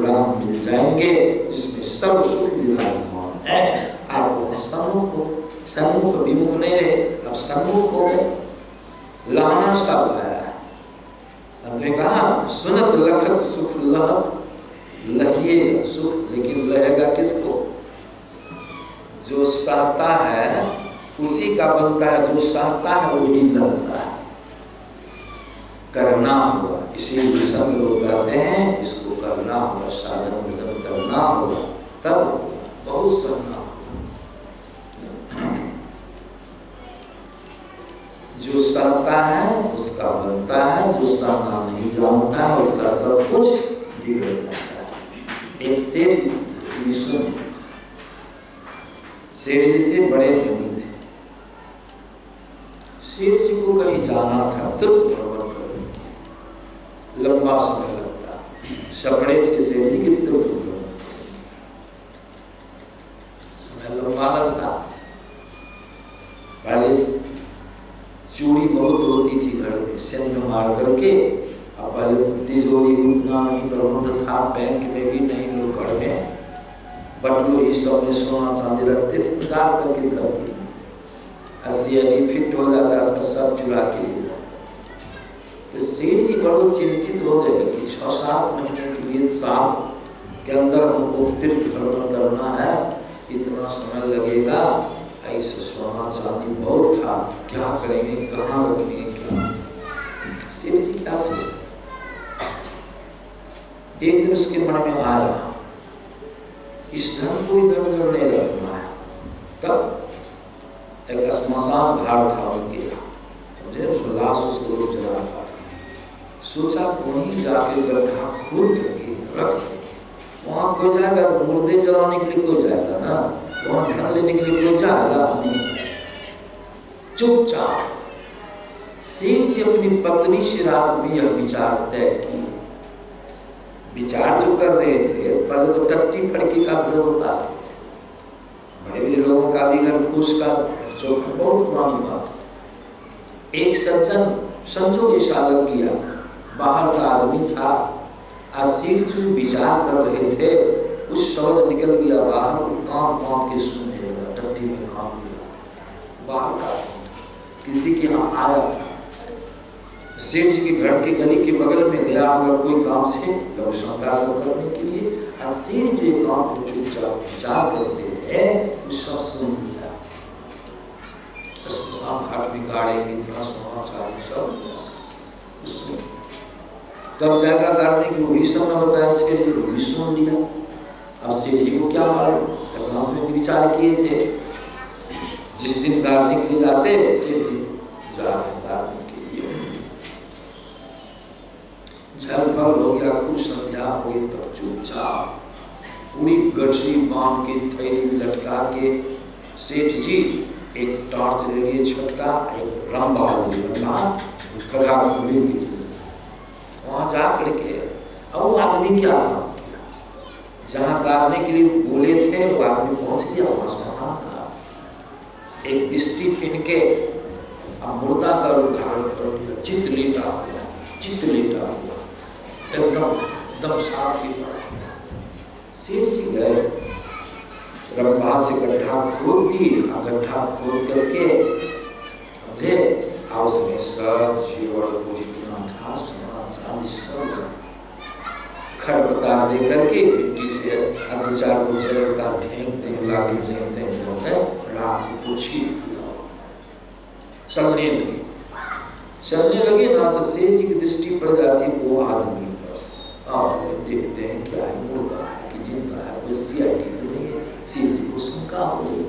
विश्राम मिल जाएंगे जिसमें सर्व सुख विराजमान है। आप सन्मुख विमुख नहीं रहे, अब सन्मुख हो गए। लाना सब है, अंत में कहा सुनत लखत सुख लहत, लहिएगा सुख लेकिन लहेगा किसको? जो सहता है उसी का बनता है, जो सहता है वही लगता है। करना होगा, इसीलिए संत लोग कहते हैं इसको करना होगा, साधन भजन करना होगा, तब बहुत सहना होगा। जो सहता है उसका बनता है, जो सहना नहीं जानता है उसका सब कुछ बिगड़ जाता है। एक सेठ जी थे, बड़े धनी थे। सेठ जी को कहीं जाना था, तीर्थ भ्रमण करने के, लंबा समय लगता, सपने थे सेठ जी के तीर्थ भ्रमण, समय लंबा लगता। पहले चूड़ी बहुत होती थी घर में, सिंध मार करके, अब पहले तो तिजोरी उतना नहीं प्रबंध था, बैंक में भी नहीं, लोग घर में बटलू इस सब में सोना चांदी रखते थे, डाल करके धरती में 80 फिट हो जाता था, सब चुरा के ले जाता। तो सेठ जी बड़ो चिंतित हो गए कि 6-7 महीने के लिए, साल के अंदर हमको तीर्थ भ्रमण करना है, इतना समय लगेगा, ऐसे सोना चांदी बहुत था, क्या करेंगे, कहाँ रखेंगे, क्या? सेठ जी क्या सोचते? एक दिन उसके मन में आया इस धन को इधर उधर नहीं रखना है। तब एक श्मशान घाट था उनके, समझे, उसमें लाश उसको रोज जलाता था। सोचा वहीं जाके गड्ढा खोद करके रख दे, वहां कोई जाएगा तो मुर्दे जलाने के लिए कोई जाएगा ना, वहां धन लेने के लिए कोई जाएगा नहीं। चुपचाप सेठ जी अपनी पत्नी से रात में यह विचार तय किया। विचार जो कर रहे थे, पहले तो टट्टी फड़की का घर होता था, बड़े बड़े लोगों का भी घर फूस का चौक, बहुत पुरानी बात। एक सज्जन संजोग ऐसा लग गया, बाहर का आदमी था, सेठ जी विचार कर रहे थे, कुछ शब्द निकल गया बाहर, कान के सुनने लगा, टट्टी में काम लिया, बाहर का किसी के यहाँ आया था। सेठ जी के घर के गली के बगल में गया होगा कोई काम से, शंका सब करने के लिए, और सेठ जी काम को चुपचाप विचार करते थे, सब सुन लिया। श्मशान घाट में गाड़ेंगे, इतना सोना चांदी सब उसमें कब जाएगा गाड़ने की, वही समय बताया सेठ जी, वही सुन लिया। अब सेठ जी को क्या मालूम, में विचार किए थे, जिस दिन गाड़ने के लिए जाते सेठ जी जा रहे गाड़ने के लिए, जल फल हो गया, खूब संध्या हो गई, तब चुपचाप पूरी गठरी बांध के थैली में लटका के सेठ जी एक टॉर्च ले लिए छोटका, एक रंबा कथा खुली की, वहां जा करके अब वो आदमी क्या काम किया, जहाँ गाड़ने के लिए बोले थे वो आदमी पहुंच गया, वहां श्मशान था, एक बिस्टी पहन के मुर्दा का रूप धारण कर लिया, चित लेटा हुआ एकदम साफ की पड़ा। सेठ जी गए, रंबा से गड्ढा खोद दिए, गड्ढा खोद करके समझे, उसमें सब जीवन को जितना था सोना चांदी सब खड़पतार दे करके मिट्टी से 2-4 गुजर का फेंकते हैं, लाके जलते रात को पूछी चलने लगे ना, तो सेठ जी की दृष्टि पड़ जाती वो आदमी पर, देखते हैं क्या है, मुर्दा है कि जिंदा है, कोई सीआईडी तो नहीं है। सेठ जी को शंका हो गई,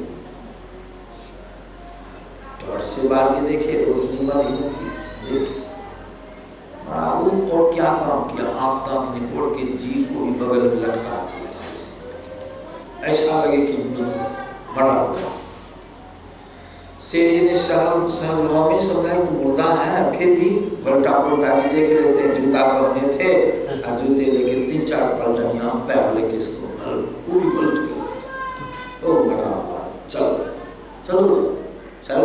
टॉर्च से बाहर के देखे, रोशनी मत ही थी, देखे बड़ा रूप, और क्या काम किया, आँख नाक निपोड़ के जीव को भी बगल में लटका दिया, ऐसा लगे कि बड़ा हुआ। सेठ जी ने सहज भाव में समझा कि मुर्दा है, फिर भी पलटा के देख लेते हैं, जूता पहने थे और जूते लेके 3-4 पलटन यहाँ पैर लेके इसको पूरी पलट गया, ओ बड़ा हुआ, चलो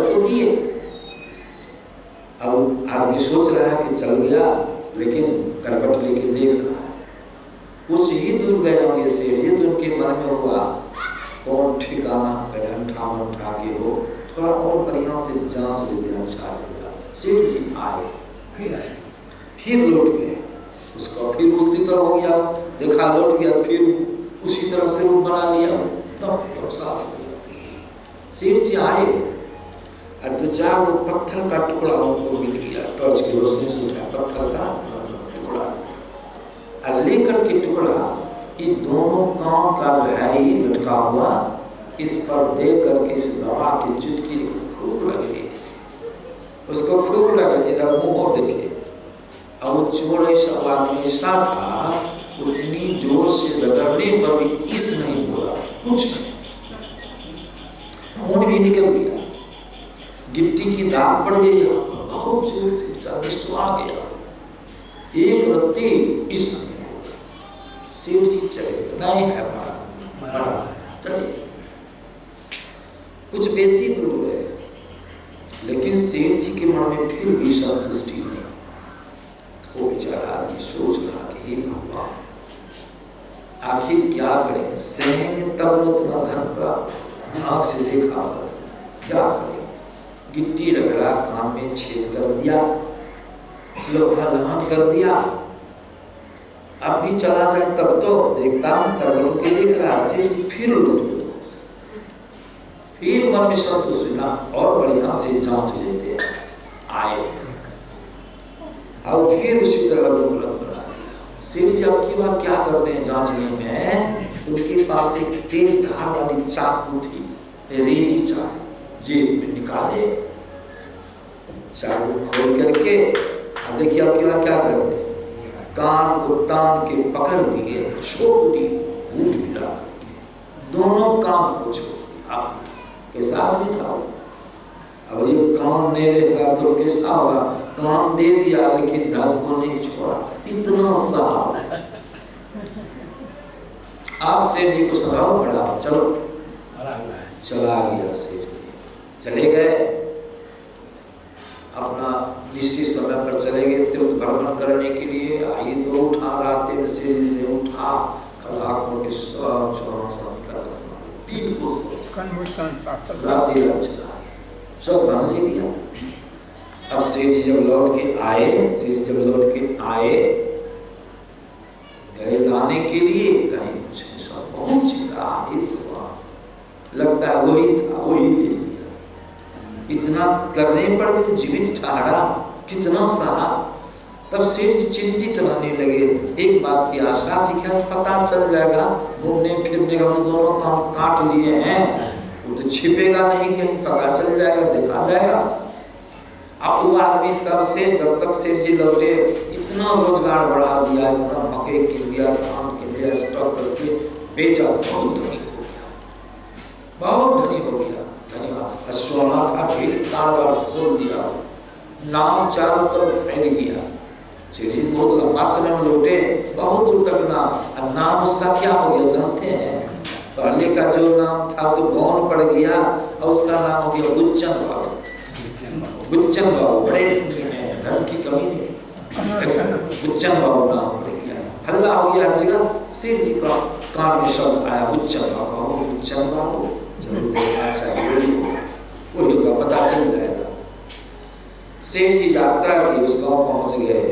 तो दिए। अब आदमी सोच रहा है कि चल गया, लेकिन करवट लेके देख रहा है, कुछ ही दूर गए होंगे सेठ जी, तो उनके मन में हुआ कौन ठिकाना कहीं अंठावन ठा के हो, थोड़ा और बढ़िया से जांच लेते हैं, अच्छा रहेगा। सेठ जी आए, फिर लौट गए, उसका फिर उसी तरह हो गया, देखा लौट गया, फिर उसी तरह से रूप बना लिया, तब साफ हो गया। सेठ जी आए और 2-4 पत्थर का टुकड़ा उनको मिल गया, टॉर्च की रोशनी से उठाया पत्थर का टुकड़ा, और लेकर के टुकड़ा ये दोनों काम का जो है ये लटका हुआ, इस पर दे करके इस दवा की चुटकी खूब रखे, उसको खूब रखे, इधर मुंह देखे। अब वो चोर ऐसा आदमी ऐसा था, उतनी जोर से रगड़ने पर भी इस नहीं बोला, कुछ नहीं, खून भी निकल गया, गिट्टी की दाग पड़ गई, बहुत जोर से विश्व आ गया, एक रत्ती इस सेठ जी चले नहीं है मरा चले। कुछ बेसी दूर गए, लेकिन सेठ जी के मन में फिर भी संतुष्टि नहीं। वो बेचारा आदमी सोच रहा कि हे भगवान, आखिर क्या करें, सहेंगे तब उतना धन प्राप्त, आंख से देखा क्या करें। गिट्टी रगड़ा, कान में छेद कर दिया, लोहा लहान कर दिया, अब भी चला जाए तब तो देखता हूं, करवट के देख रहा। सेठ जी फिर लौट गए, फिर मन में संतुष्ट ना, और बढ़िया से जांच लेते आए, अब फिर उसी तरह रूप बना दिया। सेठ जी अब की बार क्या करते हैं जांचने में, उनके पास एक तेज धार वाली चाकू थी, रेजी चाकू, जेब में निकाले, चाकू खोल करके देखिए अब की बार क्या करते हैं, कान को तान के पकड़ लिए, छोड़ दी, ऊँट मिला करके दोनों कान को छोड़ दिया। आप के साथ भी था, अब ये कान नहीं रहेगा तो कैसा होगा, कान दे दिया लेकिन धन को नहीं छोड़ा, इतना साफ। आप सेठ जी को समझाओ, बड़ा चलो, चला गया सेठ जी, चले गए, अपना निश्चित समय पर चले गए तीर्थ भ्रमण करने के लिए। आई तो उठा, रास्ते में सेठ से उठा, खड़ा करके सब चौरासन कर 3 कोस रात चला, सब धन ले गया। अब सेठ जी जब लौट के आए, गए लाने के लिए, कहीं कुछ सब बहुत चिंता, लगता है वही था, वही ले लिया। इतना करने पर भी जीवित ठहरा, कितना सारा। तब सेठ जी चिंतित रहने लगे, एक बात की आशा थी, क्या पता चल जाएगा, घूमने फिरने का तो दोनों काम काट लिए हैं, वो तो छिपेगा नहीं, कहीं पता चल जाएगा, देखा जाएगा। अब वो आदमी तब से जब तक सेठ जी लौटे, इतना रोजगार बढ़ा दिया, इतना मकई के लिया, धान के लिया, स्टॉक करके बेचा, बहुत धनी हो गया, बहुत धनी हो गया। धन्यवाद। सोना था, फिर कारोबार खोल दिया, नाम चारों तरफ फैल गया। सेठ जी बहुत लंबा समय में लौटे, बहुत दूर तक नाम, नाम उसका क्या हो गया जानते हैं, पहले का जो नाम था तो गौन पड़ गया, और उसका नाम हो गया बुच्चन बाबू। बुच्चन बाबू बड़े हैं, धन की कमी नहीं, बुच्चन बाबू नाम पड़ गया, हल्ला हो गया हर जगह। सेठ जी का कान में शब्द आया, बुच्चन बाबू, बुच्चन बाबू, जरूर देखना चाहिए, वही होगा, पता चल जाएगा। सेठ जी यात्रा की उस गाँव पहुँच गए।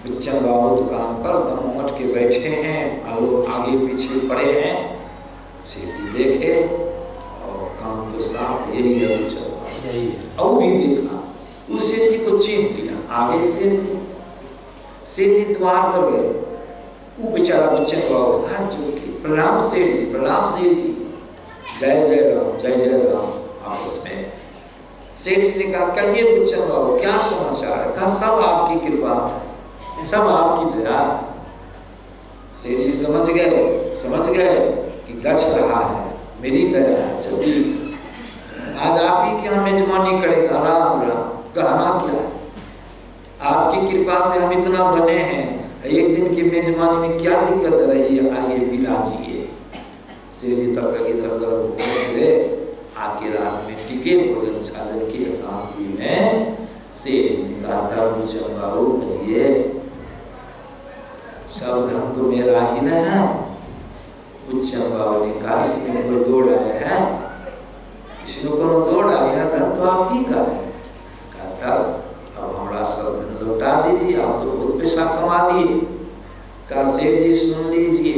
बुच्चन बाबू दुकान पर दम उठ के बैठे हैं, और आगे पीछे पड़े हैं। सेठ जी देखे, और काम तो साफ यही है, बुच्चन बाबू यही है। और भी देखा, उस सेठ जी को चिन्ह लिया, आगे सेठ जी द्वार पर गए, वो बेचारा बुच्चन बाबू हाथ जोड़ के, प्रणाम सेठ जी, प्रणाम सेठ जी, जय जय राम, जय जय राम। आपस में सेठ जी ने कहा, कहिए बुच्चन बाबू क्या समाचार है? कहा, सब आपकी कृपा है, सब आपकी दया है। सेठ जी समझ गए कि गच रहा है, मेरी दया है, चलिए आज आप ही क्या मेजबानी करेगा, राम राम, कहना क्या है, आपकी कृपा से हम इतना बने हैं, एक दिन की मेजबानी में क्या दिक्कत रही है, आइए विराजिए। सेठ जी तब तक इधर उधर घूमे, आके रात में टिके, भोजन साधन की एकांती में। सेठ जी ने कहा, बुच्चन बाबू कहिए। सब धन तो मेरा ही न है। उच्चन बाबू ने कहा इसमें कोई दो राय है? इसमें कोनो दो राय है? धन तो आप ही का है। कहा अब हमारा सब धन लौटा दीजिए, आप तो बहुत पैसा कमा लिए। कहा सेठ जी सुन लीजिए,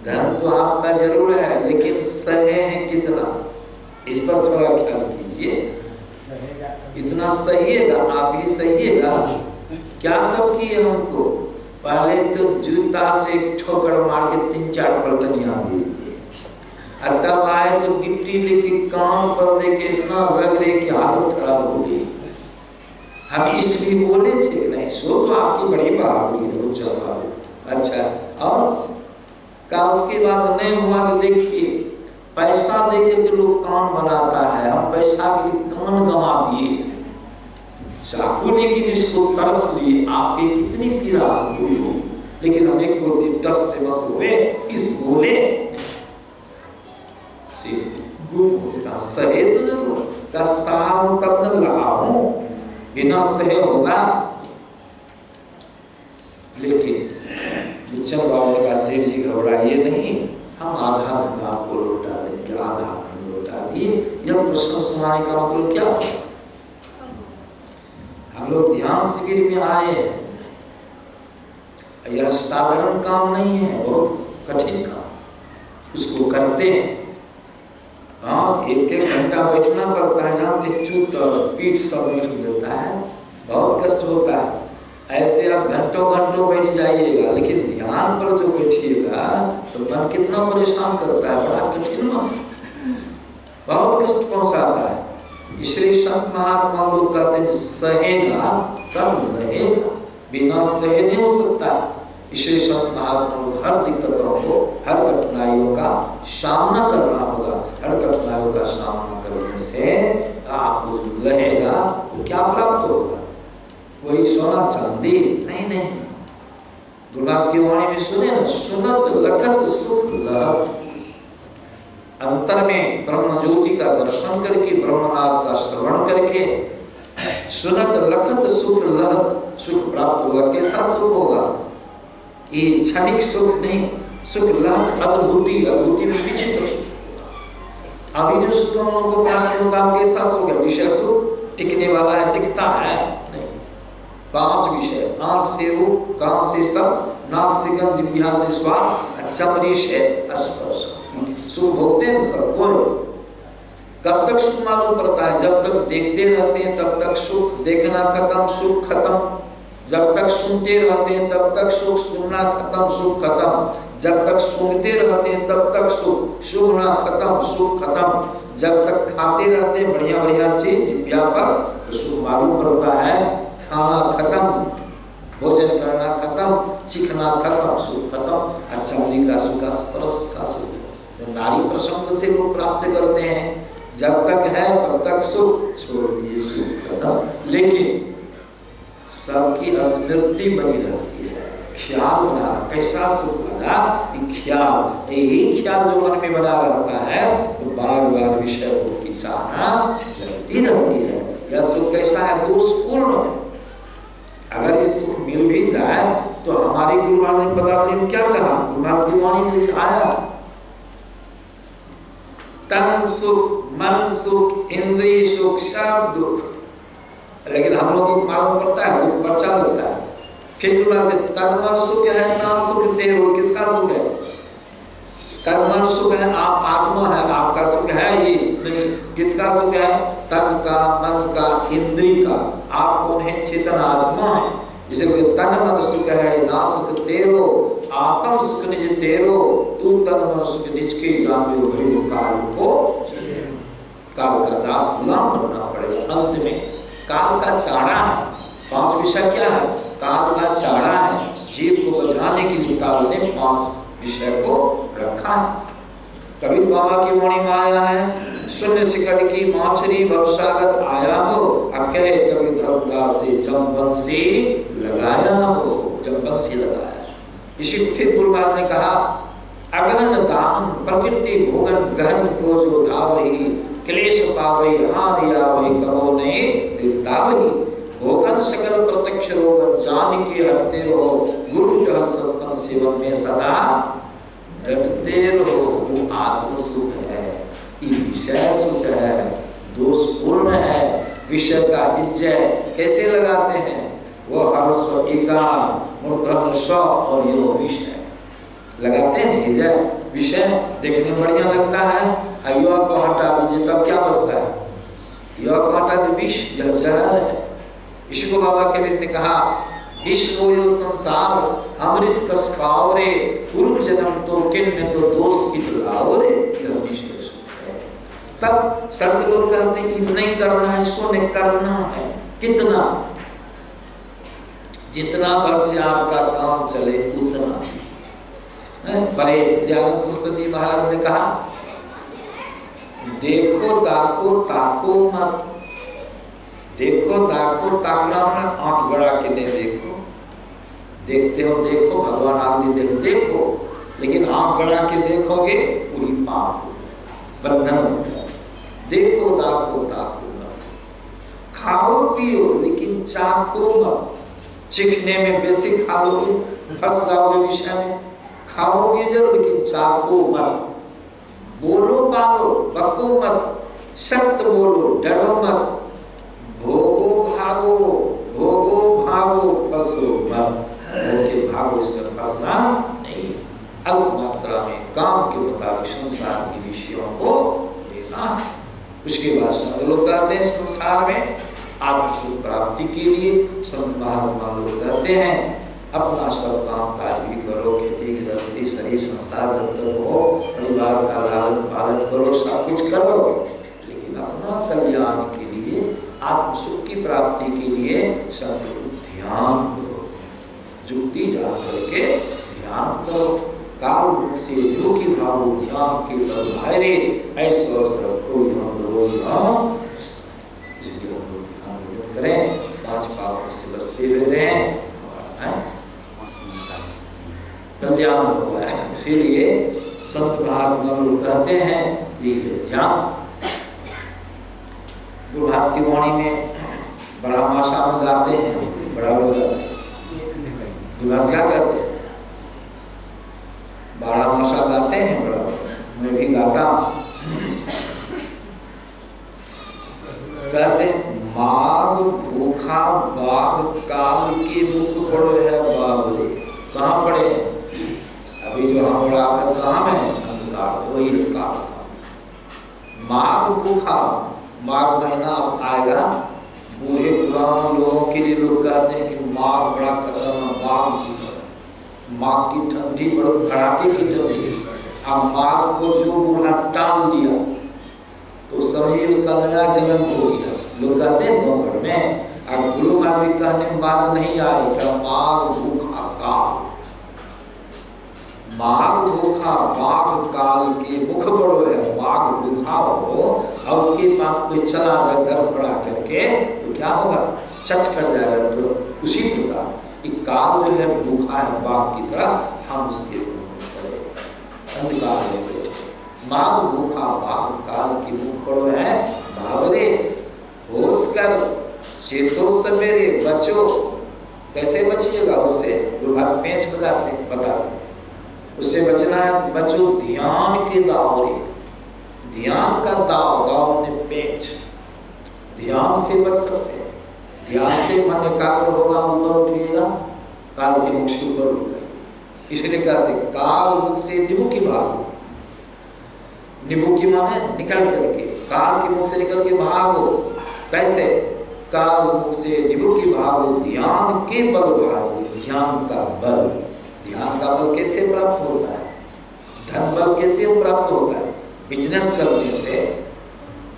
धन तो आपका जरूर है, लेकिन सहे हैं कितना, इस पर थोड़ा ख्याल कीजिए। इतना सहिएगा, आप ही सहिएगा। क्या सब किए हमको? पहले तो जूता से ठोकर मार के 3-4 पलटनियां दे दिए, और तब आए तो गिट्टी लेके कान पर दे के इतना रगड़े की हालत खराब हो गई। हम इसलिए बोले थे नहीं, सो तो आपकी बड़ी बहादुरी है उच्चन बाबू। अच्छा, और का उसके बाद नहीं हुआ तो देखिए, पैसा देकर के लोग कान बनाता है, हम पैसा के लिए कान गंवा दिए। चाकू लेकिन इसको तरस लिए, आपके कितनी पीड़ा हुई हो, लेकिन हम एक गोती टस से बस हुए, इस बोले का सहे तो जरूर का साव तब न लगाऊं, बिना सहे होगा। लेकिन बुच्चन बाबू का सेठ जी घबराइए नहीं, हम आधा धन आपको लौटा देंगे, आधा धन लौटा दिए। यह प्रश्न सुनाने का मतलब क्या? हम लोग ध्यान शिविर में आए हैं, यह साधारण काम नहीं है, बहुत कठिन काम, उसको करते हैं। हाँ, 1-1 घंटा बैठना पड़ता है, जानते चुट और पीठ सब बैठ देता है, बहुत कष्ट होता है। ऐसे आप घंटों घंटों बैठ जाइएगा, लेकिन ध्यान पर जो बैठिएगा तो मन कितना परेशान करता है, बड़ा कठिन मन, बहुत कष्ट पहुंचाता है। इसलिए संत महात्मा लोग कहते हैं सहेगा तब रहेगा, बिना सहे नहीं हो सकता। इसलिए संत महात्मा लोग हर दिक्कतों को, हर कठिनाइयों का सामना करना होगा। हर कठिनाइयों का सामना करने से आपको जो रहेगा वो क्या प्राप्त होगा? वही सोना चांदी नहीं। गुरुदास की वाणी में सुने ना, सुनत लखत सुख लहत। अंतर में ब्रह्म ज्योति का दर्शन करके, ब्रह्मनाथ का श्रवण करके सुनत लखत सुख लहत, सुख प्राप्त होगा। कैसा सुख होगा? ये क्षणिक सुख नहीं, सुख लहत अद्भुति, अद्भुति में विचित्र सुख। अभी जो सुख हम लोगों को प्राप्त होता है कैसा सुख है? विषय सुख टिकने वाला है, टिकता है नहीं। 5 विषय, आंख से रूप, कान से शब्द, नाक से गंध, जिह्वा से स्वाद, चमड़ी से स्पर्श, सुख भोगते हैं सब कोई। कब तक सुख मालूम पड़ता है? जब तक देखते रहते हैं तब तक सुख, देखना खत्म सुख खत्म। जब तक सुनते रहते हैं तब तक सुख, सुनना खत्म सुख खत्म। जब तक सूंघते रहते हैं तब तक सुख, सूंघना खत्म सुख खत्म। जब तक खाते रहते हैं बढ़िया बढ़िया चीज जिह्वा पर तो सुख मालूम पड़ता है। खाना खत्म, भोजन करना खत्म, चिखना खत्म सुख खत्म। चमड़ी का सुख, स्पर्श का सुख, नारी प्रसंग से लोग प्राप्त करते हैं। जब तक है तब तक सुख, छोड़ दिए सुख खत्म। लेकिन सबकी स्मृति बनी रहती है, ख्याल बना, कैसा सुख लगा, ख्याल, यही ख्याल जो मन में बना रहता है तो बार बार विषय की चाहना चलती रहती है। यह सुख कैसा है? दोषपूर्ण है। अगर ये सुख मिल भी जाए तो हमारे गुरुवार ने पदावली में क्या कहा? गुरुदास की वाणी में आया, तन सुख, मन सुख, इंद्रिय सुख, सब दुख। लेकिन हम लोगों को मालूम पड़ता है, दुख बच्चा लगता है। फिर तन मन सुख है ना सुख तेरो, किसका सुख है? तन मन सुख है, आप आत्मा है, आपका सुख है ये नहीं। किसका सुख है? तन का, मन का, इंद्रिय का। आप कौन है? चेतन आत्मा है। जिसे तन मन सुख है ना सुख तेरो, आत्म सुख निज तेरो, तू तन मन सुख निज के जानियो भइलो काल को। काल का दास गुलाम बनना पड़ेगा। अंत में काल का चाड़ा है। 5 विषय क्या है? काल का चाड़ा है। जीव को बचाने के लिए काल ने 5 विषय को रखा है। कबीर बाबा की वाणी में आया है, शून्य सिकट की माछरी भवसागर आया हो, अब कहे कबीर धर्मदास से जब बंसी लगाया हो, जब बंसी लगाया। इसी फिर गुरुवार ने कहा, अगहन दान प्रकृति भोगन गहन को जो धावही, क्लेश पावही हार आवही कबो नहीं तृप्तावही। भोगन सकल प्रत्यक्ष रोगन, जान के हटते रहो, गुरु टहल सत्संग सेवन में सदा डटते रहो। वो आत्म सुख है, ये विषय सुख है, दोषपूर्ण है। विषय का हिज्जय कैसे लगाते हैं? वो हर्स्व एकांत मूर्धन्य स और यो विषय लगाते हैं। हिज्जय विषय देखने में बढ़िया लगता है, अयो को हटा दीजिए तब क्या बचता है? यो को हटा दे विष, यह जहर है। इसी को बाबा कबीर ने कहा, विष मोयो संसार अमृत कस पावरे, पूर्व जन्म तो किन्न तो दोष की लावरे, यह विष है। तब संत लोग कहते हैं कि नहीं करना है, सो नहीं करना है। कितना? जितना वर्ष आपका काम चले उतना। बड़े दयानंद सरस्वती महाराज ने कहा, देखो दाखो ताको मत। देखो दाखो ताकना है आंख गड़ा के नहीं देखो। देखते हो देखो, भगवान आदि देखो देखो, लेकिन आंख गड़ा के देखोगे पूरी पाप हो जाएगा, बंधन हो जाएगा। देखो दाखो ताको मत। खाओ पियो लेकिन चाखो मत। चिखने में बेसी खा लोगे, फंस जाओगे विषय में। खाओगे जरूर लेकिन चाखो मत। बोलो पालो, बको मत। सत्य बोलो, डरो मत। भोगो भागो, भोगो भागो, फंसो मत। भोगे भागो, इसमें फंसना नहीं। अल्प मात्रा में काम के मुताबिक संसार के विषयों को लेना। उसके बाद संत लोग कहते हैं संसार में आत्मसुख प्राप्ति के लिए संत महात्मा लोग कहते हैं अपना सब काम काज भी करो, खेती गृहस्थी शरीर संसार जब तक हो, परिवार का लालन पालन करो, सब कुछ करो, लेकिन अपना कल्याण के लिए आत्मसुख की प्राप्ति के लिए संत ध्यान करो। जुक्ति जान करके ध्यान करो। काल मुख से योगी भावो, ध्यान के बल भारे, ऐसो अवसर को इसलिए हम लोग ध्यान करें, 5 पापों से बचते हुए रहें, कल्याण हुआ है। इसीलिए संत महात्मा लोग कहते हैं ये ध्यान। गुरुभाष की वाणी में बड़ा भाषा में गाते हैं, बड़ा लोग गाते हैं। गुरुभाष क्या कहते हैं? बड़ा भाषा गाते हैं, बड़ा मैं भी गाता हूँ। कहते हैं माघ भूखा बाघ काल के मुख पड़े है बाबरे। कहाँ पड़े हैं? अभी जो हम बड़ा काम है अंधकार, वही काल था। माघ भूखा, माघ महीना आएगा, बूढ़े पुराने लोगों के लिए लोग कहते हैं कि माघ बड़ा खतरनाक, माघ की माघ की ठंडी बड़ी कड़ाके की ठंडी। अब माघ को जो बूढ़ा टाल दिया तो समझिए उसका नया जन्म हो गया। लोग कहते हैं नौगढ़ में, अब गुरु महाराज भी कहने में बात नहीं आई कि माघ भूखा काल, माघ भूखा बाघ काल के मुख बड़ो है। माघ भूखा हो और उसके पास कोई चला जाए धरफड़ा करके तो क्या होगा? चट कर जाएगा। तो उसी प्रकार काल जो है भूखा है बाघ की तरह, हम उसके अंधकार में बैठे। माघ भूखा बाघ काल के मुख पड़ो है भावरे, होश कर चेतो सवेरे बचो। कैसे बचिएगा उससे? गुरुभाग पेंच बताते हैं उससे बचना है तो बचो ध्यान के दावरे। ध्यान का दाव, दाव ने पेंच, ध्यान से बच सकते हैं। ध्यान से मन एकाग्र होगा, ऊपर उठिएगा, काल के मुख से ऊपर उठ जाएगी। इसलिए कहते काल मुख से निबुकी भागो। निबुकी माने निकल करके, काल के मुख से निकल के भागो। कैसे? काल मुख से निबुकी भागो, ध्यान के बल भागो। ध्यान का बल, ध्यान का बल कैसे प्राप्त होता है? धन बल कैसे प्राप्त होता है? बिजनेस करने से,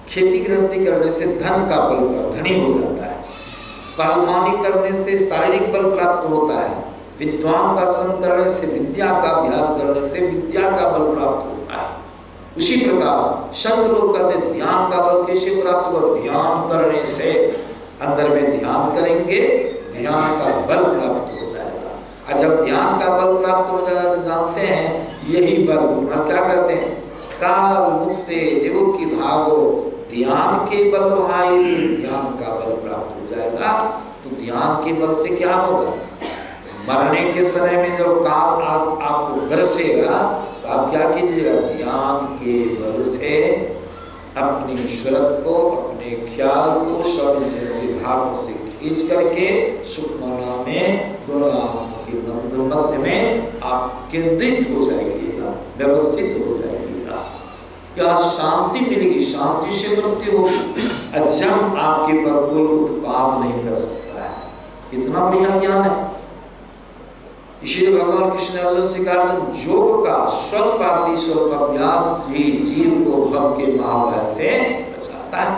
खेती गृहस्थी करने से धन का बल धनी हो जाता है। कालमानी करने से शारीरिक बल प्राप्त होता है। विद्वान का संग करने से, विद्या का अभ्यास करने से विद्या का बल प्राप्त होता है। उसी प्रकार संत लोग कहते ध्यान का बल कैसे प्राप्त हो? ध्यान करने से, अंदर में ध्यान करेंगे, ध्यान का बल प्राप्त हो जाएगा। और जब ध्यान का बल प्राप्त हो जाएगा तो जानते हैं यही बल, क्या कहते हैं? काल मुख से निबुकी भागो, ध्यान के बल भाई, ध्यान का बल प्राप्त हो जाएगा। ध्यान के बल से क्या होगा? मरने के समय में जब काल आपको ग्रसेगा तो आप क्या कीजिएगा? ध्यान के बल से अपनी शरत को, अपने ख्याल को सब के भावों से खींच करके सुखमना में दोनों आंखों के मध्य में आप केंद्रित हो जाइएगा, व्यवस्थित हो जाइएगा। क्या शांति मिलेगी, शांति से मृत्यु होगी। अजम आपके पर कोई उत्पाद नहीं कर सकता है। इतना बढ़िया ज्ञान है। इसीलिए भगवान कृष्ण अर्जुन से कहा, योग का स्वल्प अभ्यास भी जीव को भव के महाभय से बचाता है।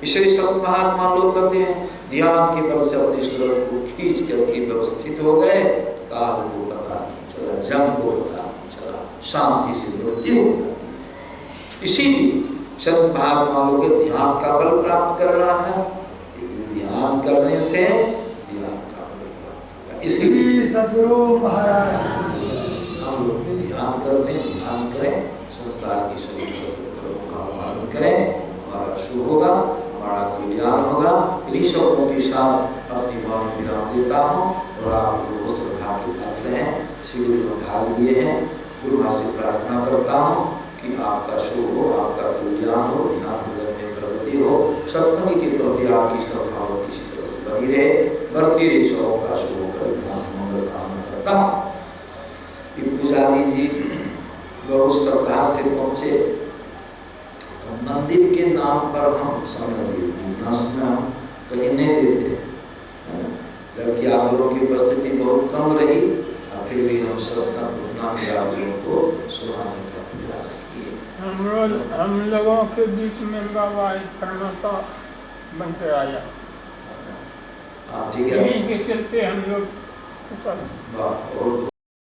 इसलिए सब महात्मा लोग कहते हैं ध्यान के बल से अपनी सूरत को खींच करके व्यवस्थित हो गए, काल को पता नहीं चला, जम को पता नहीं चला, शांति से मृत्यु हो जाती है। इसीलिए संत महात्मा लोग के ध्यान का बल प्राप्त करना है। ध्यान करने से ध्यान का बल प्राप्त होगा। इसीलिए सदगुरु महाराज हम लोग ध्यान करते हैं, ध्यान करें, संसार की सभी कर्मों का पालन करें, हमारा शुभ होगा, हमारा कल्याण होगा। इन्हीं शब्दों के साथ अपनी वाणी विराम देता हूँ और आप लोग श्रद्धा के पात्र हैं, शिविर में भाग लिए हैं। गुरु माँ से प्रार्थना करता हूँ कि आपका शुभ हो, आपका कल्याण हो, ध्यान में प्रगति हो, सत्संग के प्रति आपकी श्रद्धावती इसी तरह से बनी रहे, बढ़ती रही। सबों का शुभ होकर मंगल कामना करता हूँ। पुजारी जी बहुत श्रद्धा से पहुँचे। मंदिर के नाम पर हम समय देते, इतना समय हम कहीं नहीं देते, जबकि आप लोगों की उपस्थिति बहुत कम रही, और फिर भी हम सत्संग उतना ही आप लोगों को सुनाने का प्रयास किए। हम लोगों के बीच में बाबा कर्मता बन के आया। ठीक है, चलते हम लोग